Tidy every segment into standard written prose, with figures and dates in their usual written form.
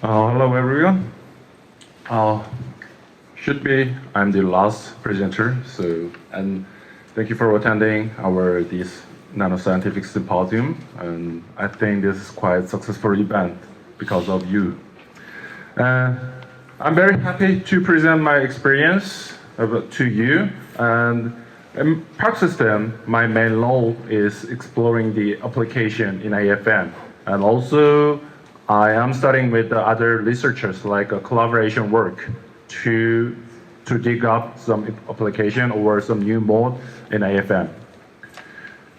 Hello everyone. Uh, I'm the last presenter, and thank you for attending this nanoscientific symposium. And I think this is quite a successful event because of you. I'm very happy to present my experience to you. And in Park System, my main role is exploring the application in AFM, and also I am studying with the other researchers, like a collaboration work to dig up some application or some new mode in AFM.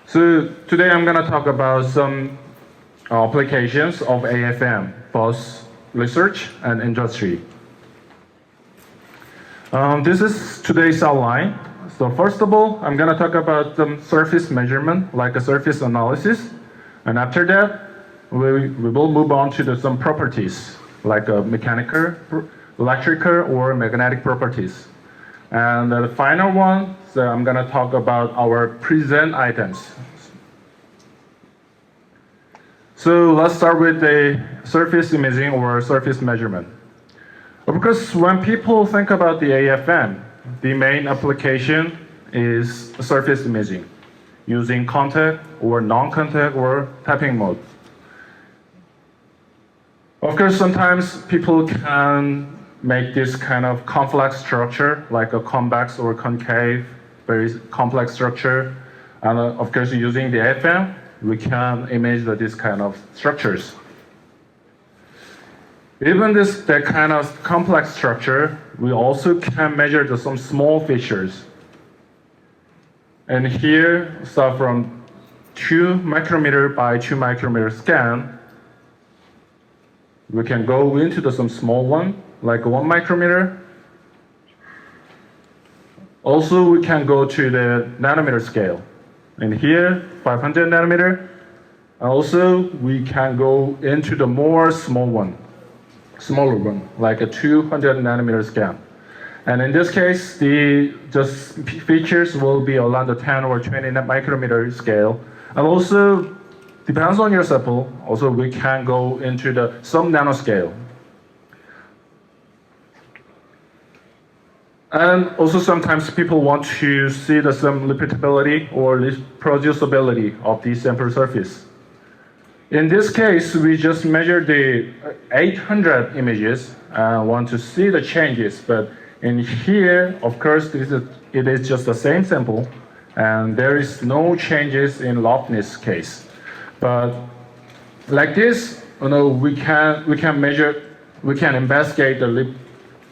So today I'm going to talk about some applications of AFM, both research and industry. This is today's outline. So first of all, I'm going to talk about some surface measurement, like a surface analysis, and after that, we will move on to some properties, like mechanical, electrical, or magnetic properties. And the final one, so I'm going to talk about our present items. So let's start with the surface imaging or surface measurement. Because when people think about the AFM, the main application is surface imaging, using contact or non-contact or tapping mode. Of course, sometimes people can make this kind of complex structure, like a convex or concave, very complex structure. And of course, using the AFM, we can image this kind of structures. Even that kind of complex structure, we also can measure some small features. And here, so from 2 micrometer by 2 micrometer scan, we can go into some small one, like 1 micrometer. Also, we can go to the nanometer scale. And here, 500 nanometer. Also, we can go into the smaller one, like a 200 nanometer scale. And in this case, the features will be around the 10 or 20 micrometer scale. And also, depends on your sample. Also, we can go into some nanoscale. And also, sometimes people want to see some repeatability or reproducibility of the sample surface. In this case, we just measure the 800 images and want to see the changes. But in here, of course, it is just the same sample, and there is no changes in roughness case. But like this, we can measure, we can investigate the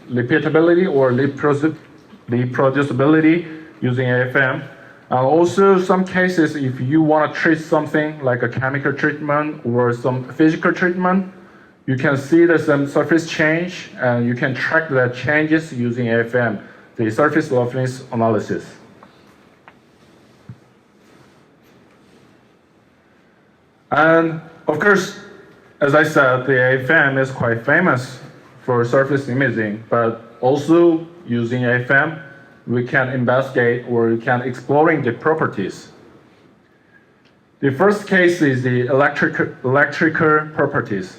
repeatability or reproducibility using AFM. Also, some cases, if you want to treat something like a chemical treatment or some physical treatment, you can see some surface change, and you can track the changes using AFM, the surface roughness analysis. And of course, as I said, the AFM is quite famous for surface imaging, but also using AFM, we can investigate or we can exploring the properties. The first case is the electrical properties.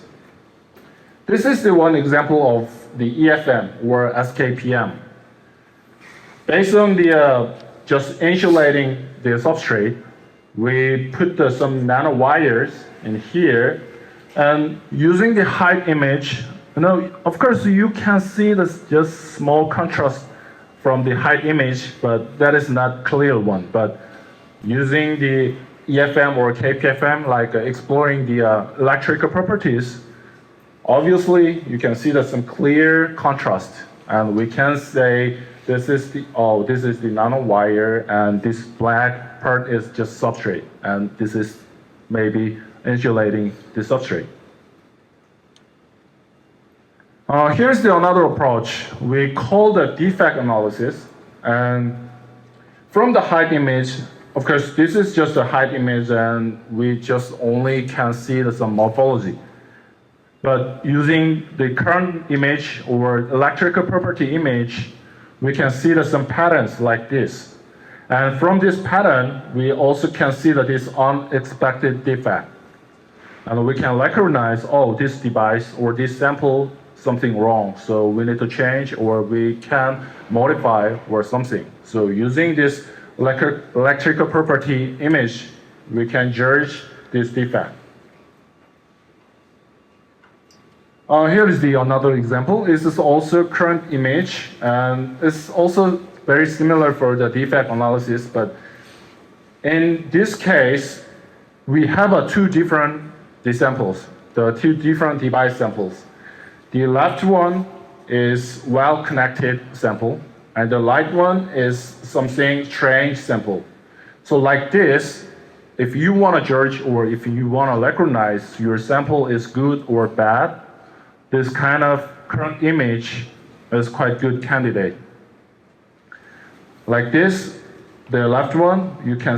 This is the one example of the EFM or SKPM. Based on the just insulating the substrate, we put some nanowires in here, and using the height image, of course you can see this just small contrast from the height image, but that is not clear one. But using the EFM or KPFM, like exploring the electrical properties, obviously you can see some clear contrast, and we can say this is the nanowire, and this black part is just substrate, and this is maybe insulating the substrate. Here's another approach. We call the defect analysis, and from the height image, of course, this is just a height image, and we just only can see some morphology. But using the current image or electrical property image, we can see some patterns like this. And from this pattern, we also can see this unexpected defect. And we can recognize, oh, this device or this sample, something wrong. So we need to change or we can modify or something. So using this electrical property image, we can judge this defect. Here is another example. This is also current image, and it's also very similar for the defect analysis, but in this case, we have two different samples, the two different device samples. The left one is well-connected sample, and the right one is something strange sample. So like this, if you want to judge or if you want to recognize your sample is good or bad, this kind of current image is quite good candidate. Like this, the left one, you can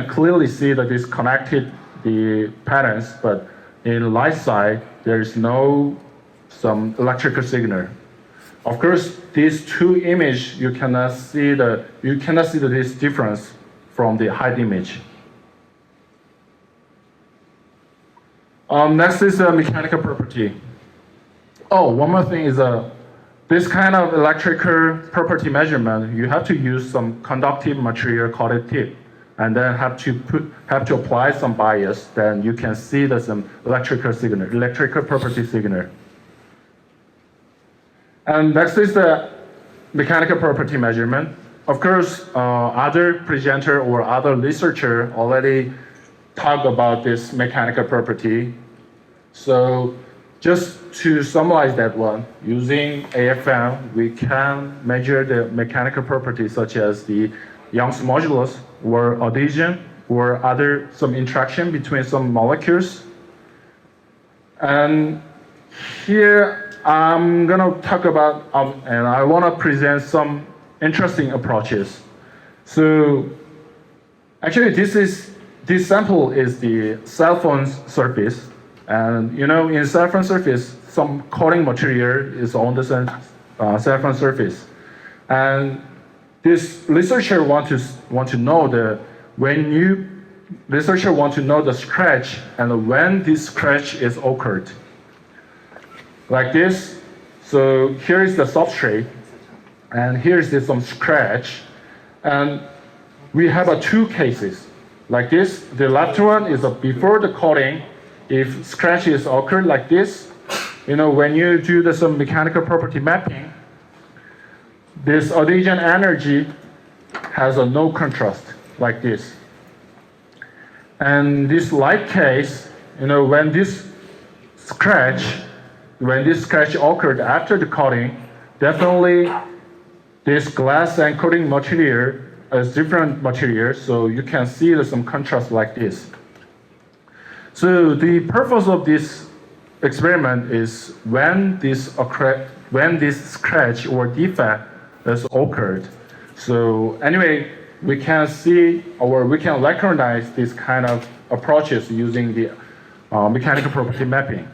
clearly see that it's connected the patterns, but in right side, there is some electrical signal. Of course, these two images, you cannot see this difference from the height image. Next is the mechanical property. Oh, one more thing is this kind of electrical property measurement, you have to use some conductive material called a tip, and then have to apply some bias. Then you can see some electrical property signal. And next is the mechanical property measurement. Of course, other presenter or other researcher already talked about this mechanical property. So just to summarize that one, using AFM, we can measure the mechanical properties such as the Young's modulus or adhesion or some interaction between some molecules. And here I'm gonna talk about, and I wanna present some interesting approaches. So actually this sample is the cell phone surface. And in cell phone surface, some coating material is on the cell phone surface. And this researcher want to know the scratch and when this scratch is occurred. Like this. So here is the substrate, and here is some scratch. And we have two cases. Like this, the left one is before the coating. If scratch is occurred like this, when you do some mechanical property mapping, this adhesion energy has no contrast like this. And this light case, when this scratch occurred after the coating, definitely this glass and coating material is different material, so you can see some contrast like this. So the purpose of this experiment is when this scratch or defect is occurred. So anyway, we can see or we can recognize this kind of approaches using the mechanical property mapping.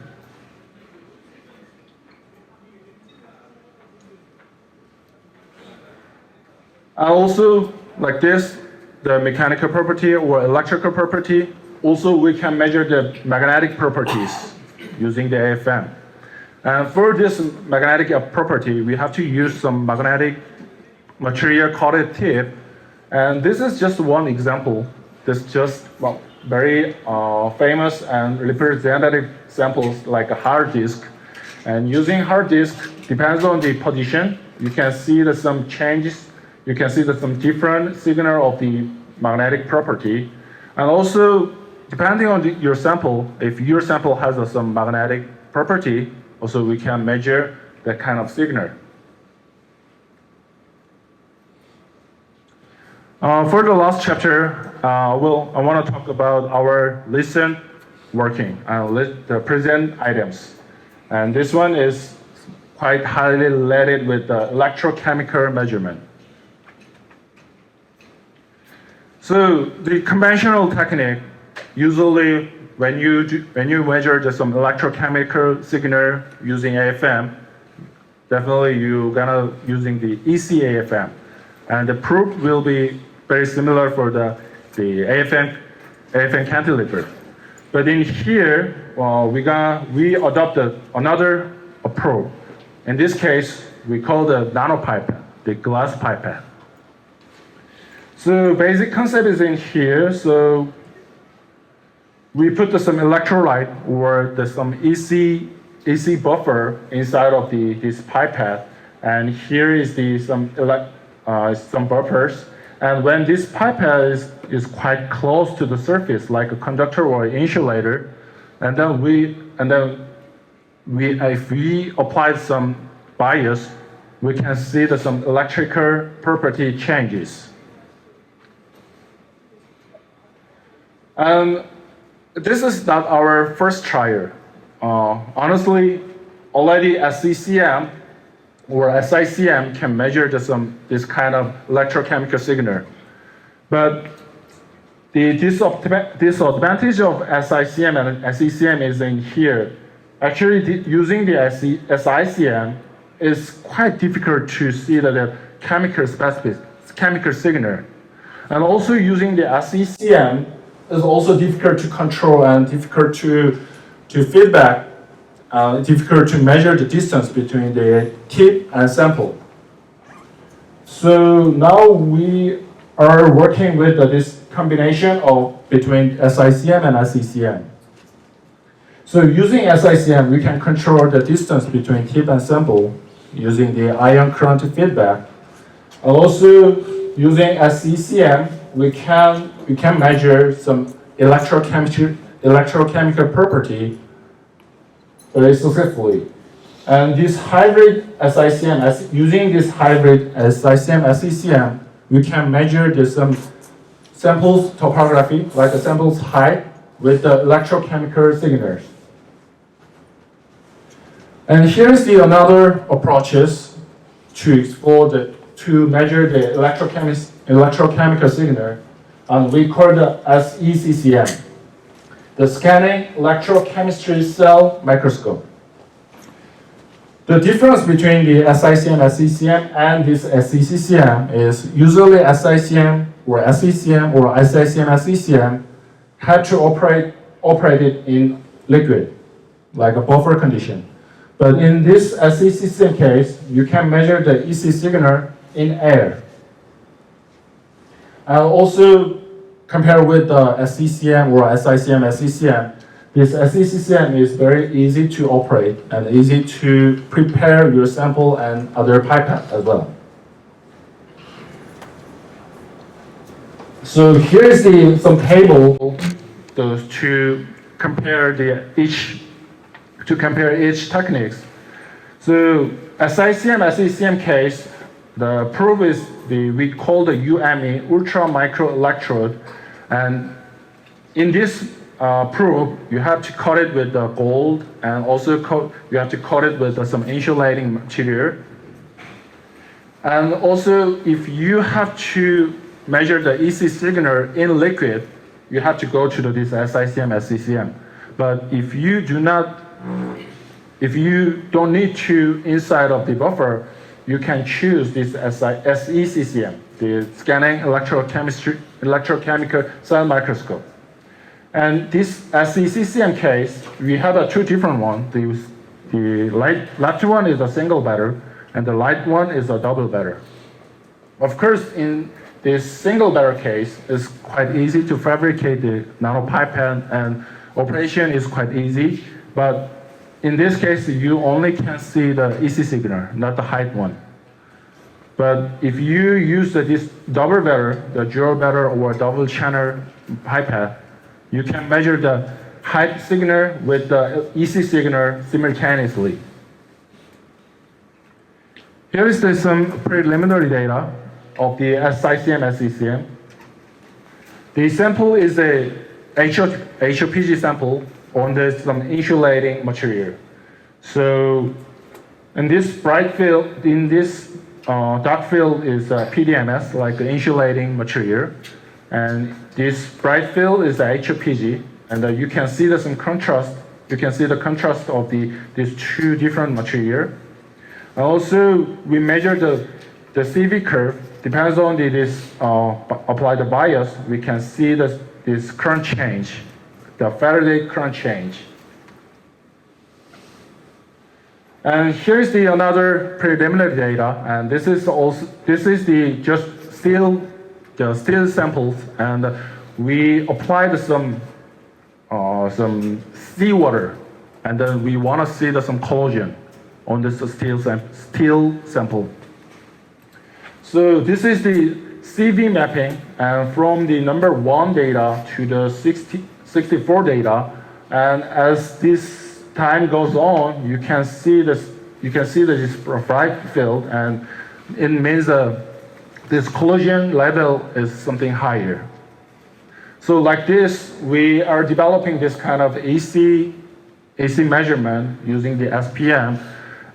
And also, like this, the mechanical property or electrical property. Also, we can measure the magnetic properties using the AFM. And for this magnetic property, we have to use some magnetic material called a tip. And this is just one example. This is just very famous and representative samples like a hard disk. And using hard disk, depends on the position, you can see some changes. You can see some different signal of the magnetic property. And also, depending on your sample, if your sample has some magnetic property, also we can measure that kind of signal. For the last chapter, I want to talk about our recent working and the present items. And this one is quite highly related with the electrochemical measurement. So the conventional technique, usually when you measure some electrochemical signal using AFM, definitely you're gonna using the EC-AFM. And the proof will be very similar for the AFM cantilever. But in here, we adopted another approach. In this case, we call the nanopipette, the glass pipette. So basic concept is in here. So we put some electrolyte or some EC buffer inside of this pipette, and here is some buffers. And when this pipette is quite close to the surface, like a conductor or insulator, and then if we apply some bias, we can see some electrical property changes. And this is not our first trial. Honestly, already SCCM or SICM can measure this kind of electrochemical signal. But the disadvantage of SICM and SECM is in here. Actually, using the SICM is quite difficult to see the chemical signal. And also using the SECM is also difficult to control and difficult to feedback, difficult to measure the distance between the tip and sample. So now we are working with this combination between SICM and SECM. So using SICM, we can control the distance between tip and sample using the ion current feedback. And also using SECM, we can measure some electrochemical property very successfully. And this hybrid SICM, using this hybrid SICM, SECM, we can measure some samples topography, like the samples height, with the electrochemical signals. And here's another approaches to explore to measure the electrochemical signal, and we call the SECCM, the Scanning Electrochemistry Cell Microscope. The difference between the SICM, SECM, and this SECCM is usually SICM or SECM or SICM, SECM had to operate it in liquid, like a buffer condition. But in this SECCM case, you can measure the EC signal in air. And also compare with the SECM or SICM, SECM, this SECCM is very easy to operate and easy to prepare your sample and other pipette as well. So here is some table to compare each techniques. So SICM, SECM case, the probe is we call the UME, ultra micro electrode, and in this probe you have to coat it with the gold, and also you have to coat it with some insulating material. And also, if you have to measure the EC signal in liquid, you have to go to this SICM, SECM. But if you don't need to inside of the buffer, you can choose this SECCM, the Scanning Electrochemical Cell Microscope. And this SECCM case, we have two different ones. The left one is a single better, and the light one is a double better. Of course, in this single better case, it's quite easy to fabricate the nanopipette, and operation is quite easy. But in this case, you only can see the EC signal, not the height one. But if you use this double better, the dual better or double channel pipette, you can measure the height signal with the EC signal simultaneously. Here is some preliminary data of the SICM, SECM. The sample is a HOPG sample on some insulating material. So in this bright field, in this dark field is PDMS, like insulating material. And this bright field is the HOPG. And you can see some contrast. You can see the contrast of these two different material. And also, we measure the CV curve. Depends on apply the bias, we can see this current change the Faraday current change. And here's the another preliminary data, and this is the just steel samples, and we applied some seawater, and then we want to see some corrosion on this steel sample. So this is the CV mapping, and from the number 1 data to the 64 data, and as this time goes on, you can see this bright field, and it means this collision level is something higher. So like this, we are developing this kind of AC measurement using the SPM,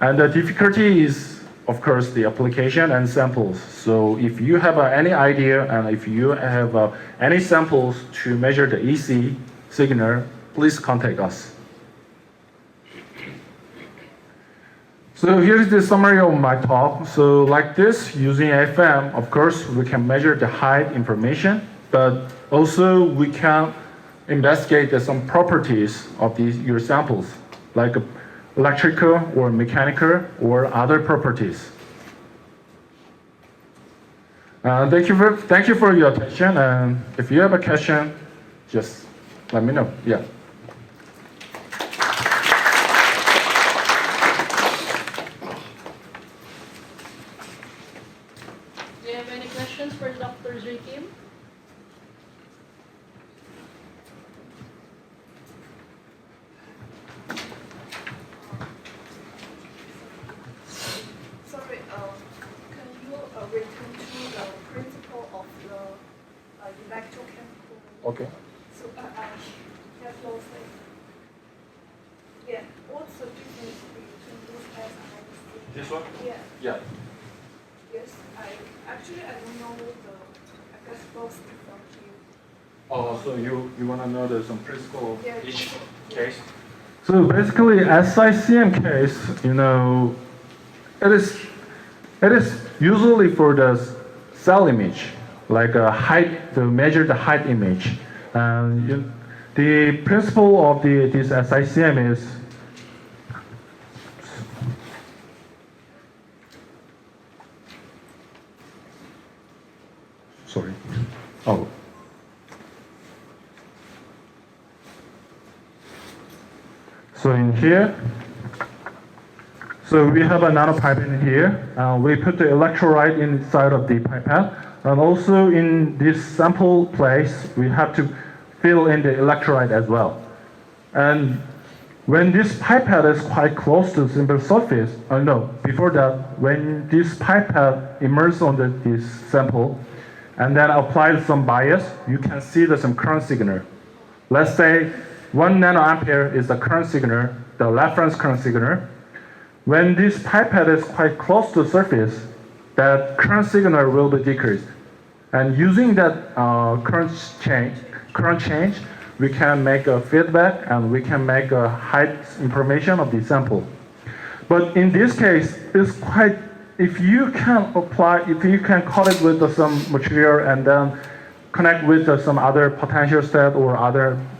and the difficulty is, of course, the application and samples. So if you have any idea and if you have any samples to measure the EC signal, please contact us. So here's the summary of my talk. So like this, using AFM, of course, we can measure the height information, but also we can investigate some properties of your samples, like electrical or mechanical or other properties. Thank you for your attention, and if you have a question, just let me know. Yeah. Do you have any questions for Dr. Zui Kim? Sorry, can you return to the principle of the electrochemical? Okay. So just lost it. Yeah, what's the difference between this as and This one? Yeah. Yeah. Yes, I don't know I guess both from you. Oh, so you want to know some principle of Yeah, each yeah. case? So basically, SICM case, it is usually for the cell image, like a height, to measure the height image. The principle of this SICM is sorry. Oh. So in here, so we have a nanopipette in here. We put the electrolyte inside of the pipette, and also in this sample place, we have to fill in the electrolyte as well. And when this pipette is quite close to the simple surface, before that, when this pipette immerses on this sample, and then applies some bias, you can see some current signal. Let's say 1 nanoampere is the current signal, the reference current signal. When this pipette is quite close to the surface, that current signal will be decreased. And using that current change, we can make a feedback and we can make a height information of the sample. But in this case, it's quite, if you can cut it with some material and then connect with some other potential state or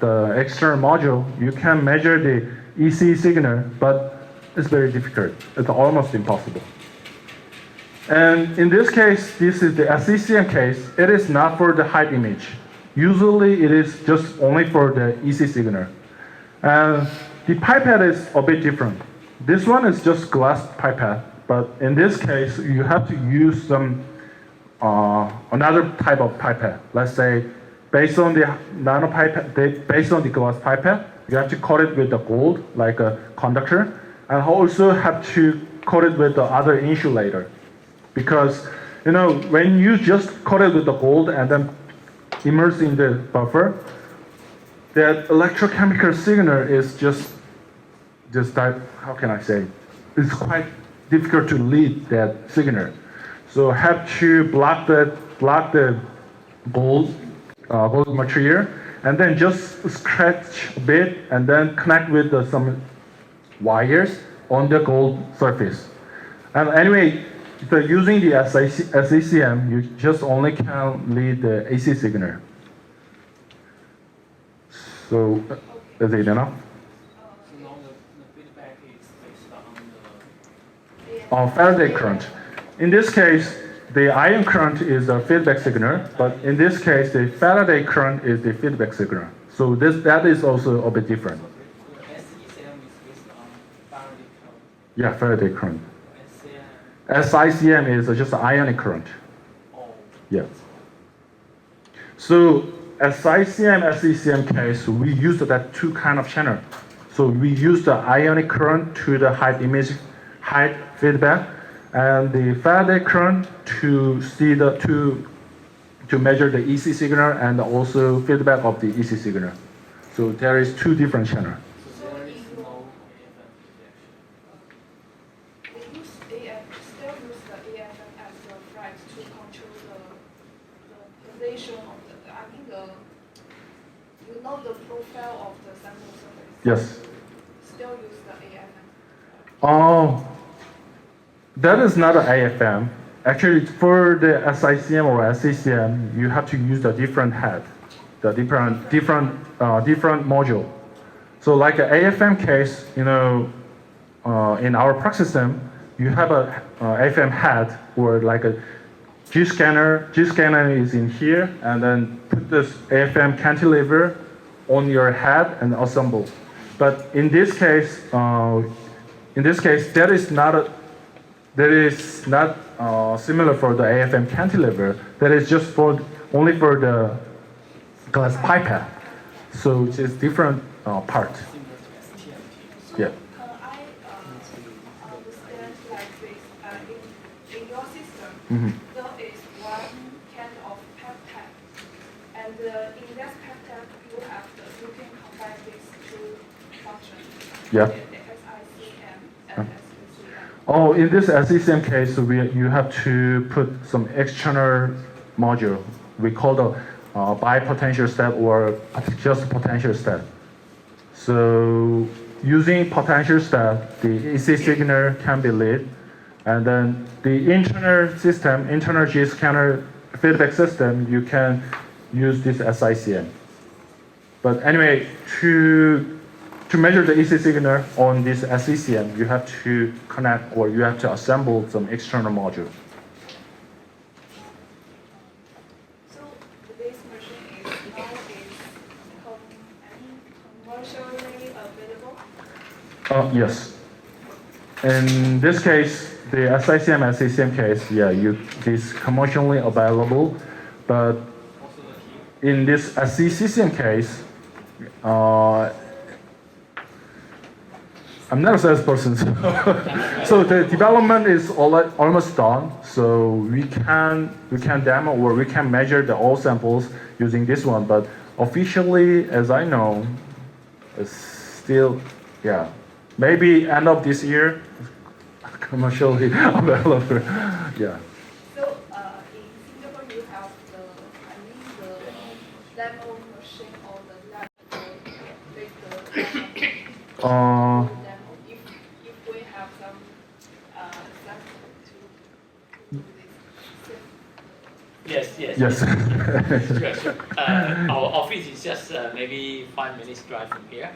the external module, you can measure the EC signal, but it's very difficult. It's almost impossible. And in this case, this is the SECM case. It is not for the height image. Usually, it is just only for the EC signal. And the pipette is a bit different. This one is just glass pipette, but in this case, you have to use some another type of pipette. Let's say, based on the nanopipette, based on the glass pipette, you have to coat it with the gold, like a conductor, and also have to coat it with the other insulator. Because, when you just coat it with the gold and then immerse in the buffer, that electrochemical signal is just type, how can I say? It's quite difficult to read that signal. So have to block the gold material, and then just scratch a bit and then connect with some wires on the gold surface. And anyway, using the SECM, you just only can read the AC signal. So is it enough? So now the feedback is based on the Faraday current. In this case, the ion current is a feedback signal, but in this case, the Faraday current is the feedback signal. So that is also a bit different. SECM is based on Faraday current. Yeah, Faraday current. SCM, SICM is just ionic current. oh, Yeah. So SICM, SECM case, we used that two kind of channel. So we use the ionic current to the height feedback, and the Faraday current to see to measure the EC signal and also feedback of the EC signal. So there is two different channels. so there is no AFM detection. They use still use the AFM as the flag to control the position of the profile of the sample surface. Yes. Still use the AFM. Oh, that is not an AFM. Actually, for the SICM or SECM, you have to use a different head, the different module. So like an AFM case, in our Prax system, you have a AFM head or like a G scanner. G scanner is in here, and then put this AFM cantilever on your head and assemble. But in this case, that is not similar for the AFM cantilever. That is just only for the glass pipette. So it is different part. Similar to STMT. Yeah. Can I understand like this? In your system, Mhm. there is one kind of peptide, and in that peptide you can combine these two functions. Yeah. The SICM and SECM. Oh, in this SECM case, you have to put some external module. We call the bipotential step or just potential step. So using potential step, the EC signal can be lit, and then the internal G scanner feedback system, you can use this SICM. But anyway, to measure the EC signal on this SECM, you have to connect or you have to assemble some external module. So this machine is now commercially available. Yes. In this case, the SICM, SECM case, yeah, this commercially available, but Also the key. in this SECM case, I'm not a salesperson, so the development is almost done. So we can demo or we can measure the all samples using this one. But officially, as I know, it's still, yeah, maybe end of this year, commercially available. Yeah. So in Singapore you have the demo machine or the lab to make the demo. If we have some sample to do this. Yes. Yes. Sure. Our office is just maybe 5 minutes drive from here.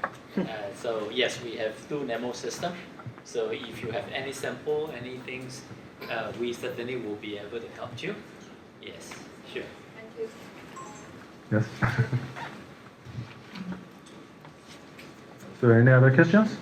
So yes, we have 2 Nemo system. So if you have any sample, any things, we certainly will be able to help you. Yes, sure. Thank you. Yes. So any other questions?